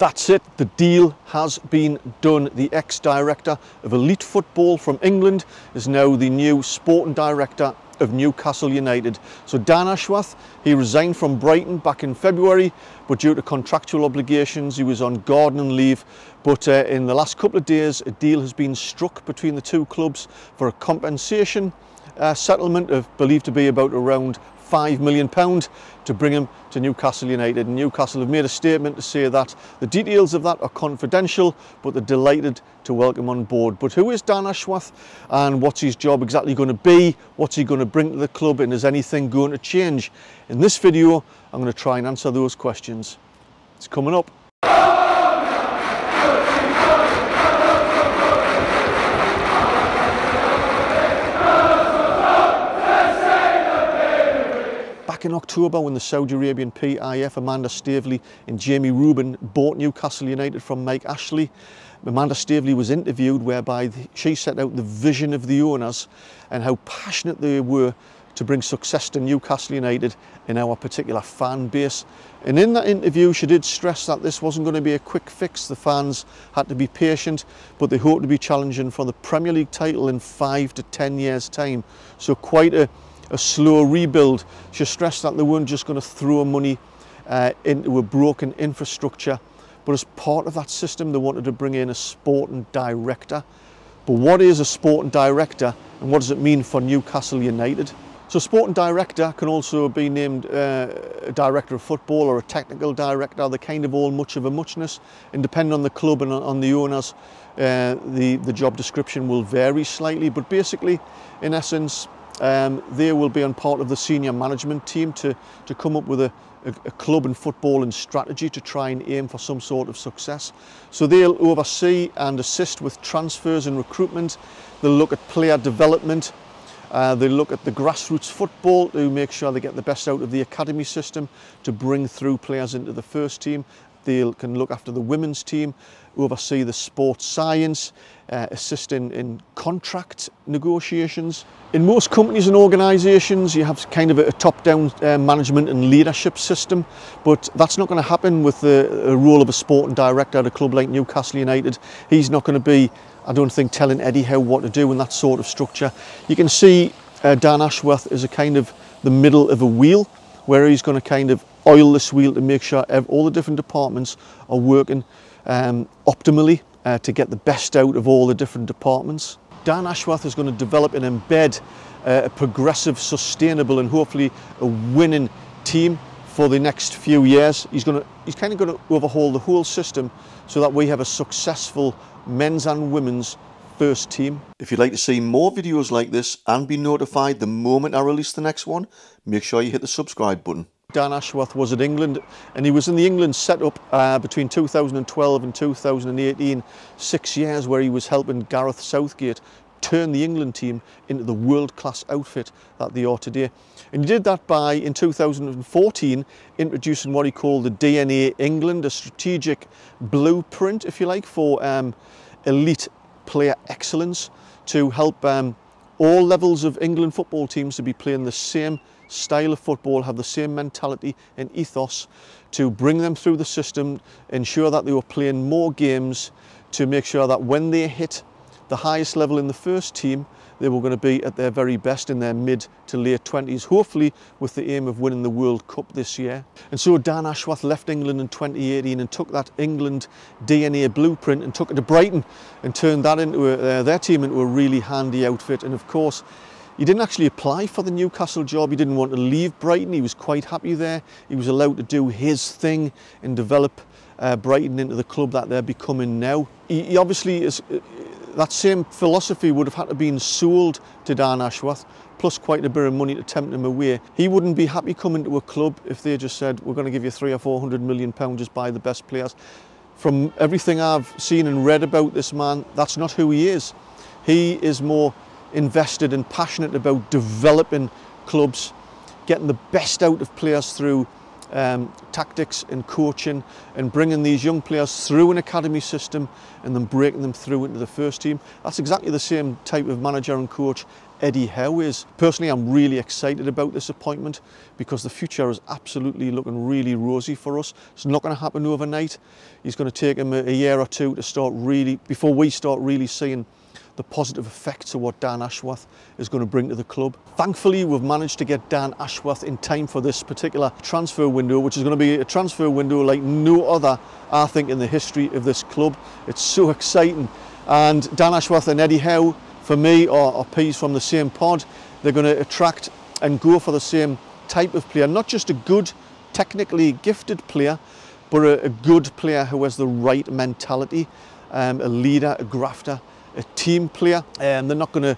That's it, the deal has been done. The ex-director of elite football from England is now the new sporting director of Newcastle United. So Dan Ashworth, he resigned from Brighton back in February, but due to contractual obligations he was on gardening leave. But in the last couple of days a deal has been struck between the two clubs for a compensation settlement of believed to be about around £5 million to bring him to Newcastle United. And Newcastle have made a statement to say that the details of that are confidential, but they're delighted to welcome on board. But who is Dan Ashworth and what's his job exactly going to be? What's he going to bring to the club, and is anything going to change? In this video I'm going to try and answer those questions. It's coming up. Back in October, when the Saudi Arabian PIF, Amanda Staveley and Jamie Rubin bought Newcastle United from Mike Ashley, Amanda Staveley was interviewed, whereby she set out the vision of the owners and how passionate they were to bring success to Newcastle United in our particular fan base. And in that interview she did stress that this wasn't going to be a quick fix. The fans had to be patient, but they hoped to be challenging for the Premier League title in 5 to 10 years time. So quite a slow rebuild. She stressed that they weren't just going to throw money into a broken infrastructure, but as part of that system they wanted to bring in a sporting director. But what is a sporting director and what does it mean for Newcastle United? So sporting director can also be named a director of football or a technical director. They're kind of all much of a muchness, and depending on the club and on the owners, the job description will vary slightly, but basically in essence they will be on part of the senior management team to come up with a club and football and strategy to try and aim for some sort of success. So they'll oversee and assist with transfers and recruitment. They'll look at player development. They'll look at the grassroots football to make sure they get the best out of the academy system to bring through players into the first team. They can look after the women's team, oversee the sports science, assist in contract negotiations. In most companies and organisations you have kind of a top-down management and leadership system, but that's not going to happen with the role of a sporting director at a club like Newcastle United. He's not going to be, I don't think, telling Eddie Howe what to do in that sort of structure. You can see Dan Ashworth as a kind of the middle of a wheel, where he's going to kind of oil this wheel to make sure all the different departments are working optimally to get the best out of all the different departments. Dan Ashworth is going to develop and embed a progressive, sustainable and hopefully a winning team for the next few years. He's kind of going to overhaul the whole system so that we have a successful men's and women's first team. If you'd like to see more videos like this and be notified the moment I release the next one, make sure you hit the subscribe button. Dan Ashworth was at England, and he was in the England setup between 2012 and 2018, 6 years, where he was helping Gareth Southgate turn the England team into the world-class outfit that they are today. And he did that by, in 2014, introducing what he called the DNA England, a strategic blueprint, if you like, for elite player excellence, to help all levels of England football teams to be playing the same style of football, have the same mentality and ethos, to bring them through the system, ensure that they were playing more games, to make sure that when they hit the highest level in the first team, they were going to be at their very best in their mid to late 20s, hopefully with the aim of winning the World Cup this year. And so Dan Ashworth left England in 2018 and took that England DNA blueprint and took it to Brighton and turned that into their team into a really handy outfit. And of course, he didn't actually apply for the Newcastle job. He didn't want to leave Brighton. He was quite happy there. He was allowed to do his thing and develop Brighton into the club that they're becoming now. He obviously is, that same philosophy would have had to been sold to Dan Ashworth, plus quite a bit of money to tempt him away. He wouldn't be happy coming to a club if they just said, we're going to give you £300 or £400 million, just buy the best players. From everything I've seen and read about this man, that's not who he is. He is more invested and passionate about developing clubs, getting the best out of players through tactics and coaching and bringing these young players through an academy system and then breaking them through into the first team. That's exactly the same type of manager and coach Eddie Howe is. Personally, I'm really excited about this appointment because the future is absolutely looking really rosy for us. It's not going to happen overnight. He's going to take him a year or two to start really, before we start really seeing the positive effects of what Dan Ashworth is going to bring to the club. Thankfully, we've managed to get Dan Ashworth in time for this particular transfer window, which is going to be a transfer window like no other, I think, in the history of this club. It's so exciting. And Dan Ashworth and Eddie Howe, for me, are peas from the same pod. They're going to attract and go for the same type of player, not just a good, technically gifted player, but a good player who has the right mentality, a leader, a grafter, a team player. And they're not going to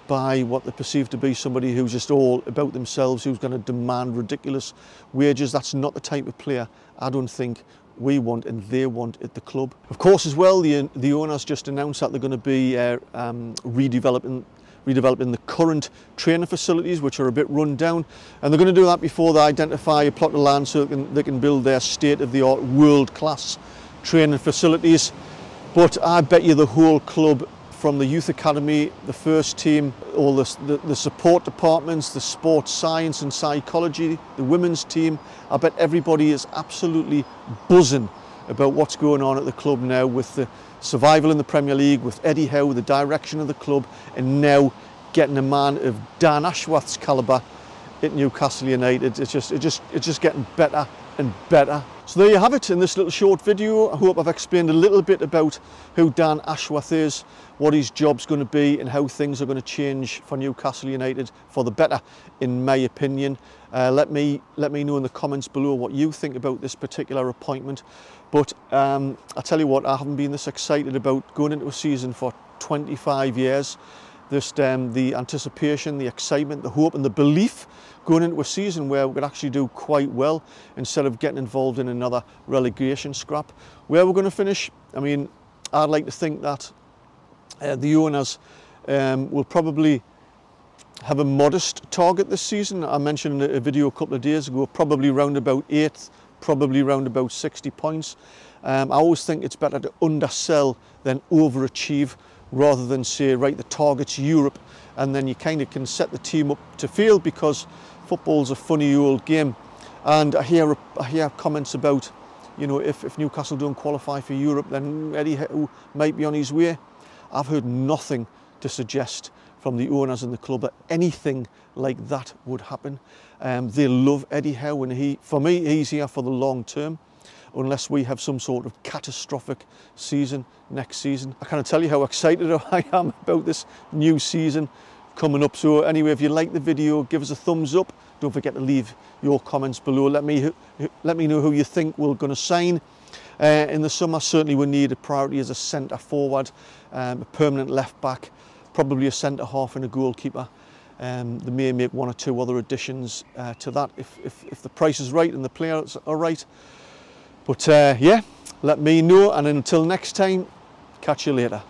buy what they perceive to be somebody who's just all about themselves, who's going to demand ridiculous wages. That's not the type of player I don't think we want and they want at the club. Of course, as well, the owners just announced that they're going to be redeveloping the current training facilities, which are a bit run down, and they're going to do that before they identify a plot of land so they can build their state-of-the-art, world-class training facilities. But I bet you the whole club, from the youth academy, the first team, all the support departments, the sports science and psychology, the women's team, I bet everybody is absolutely buzzing about what's going on at the club now with the survival in the Premier League, with Eddie Howe, the direction of the club, and now getting a man of Dan Ashworth's calibre at Newcastle United. It's just getting better and better. So there you have it in this little short video. I hope I've explained a little bit about who Dan Ashworth is, what his job's going to be, and how things are going to change for Newcastle United for the better, in my opinion. Let me know in the comments below what you think about this particular appointment. But I tell you what, I haven't been this excited about going into a season for 25 years. Just the anticipation, the excitement, the hope and the belief going into a season where we could actually do quite well instead of getting involved in another relegation scrap. Where we're going to finish, I mean, I'd like to think that the owners will probably have a modest target this season. I mentioned in a video a couple of days ago, probably round about 8th, probably round about 60 points. I always think it's better to undersell than overachieve, rather than say, right, the target's Europe, and then you kind of can set the team up to fail, because football's a funny old game. And I hear comments about, you know, if Newcastle don't qualify for Europe, then Eddie Howe might be on his way. I've heard nothing to suggest from the owners in the club that anything like that would happen. They love Eddie Howe, and for me, he's here for the long term, unless we have some sort of catastrophic season next season. I can't tell you how excited I am about this new season coming up. So anyway, if you like the video, give us a thumbs up. Don't forget to leave your comments below. Let me know who you think we're going to sign in the summer. Certainly we need a priority as a centre forward, a permanent left back, probably a centre half and a goalkeeper. They may make one or two other additions to that if the price is right and the players are right. But yeah, let me know, and until next time, catch you later.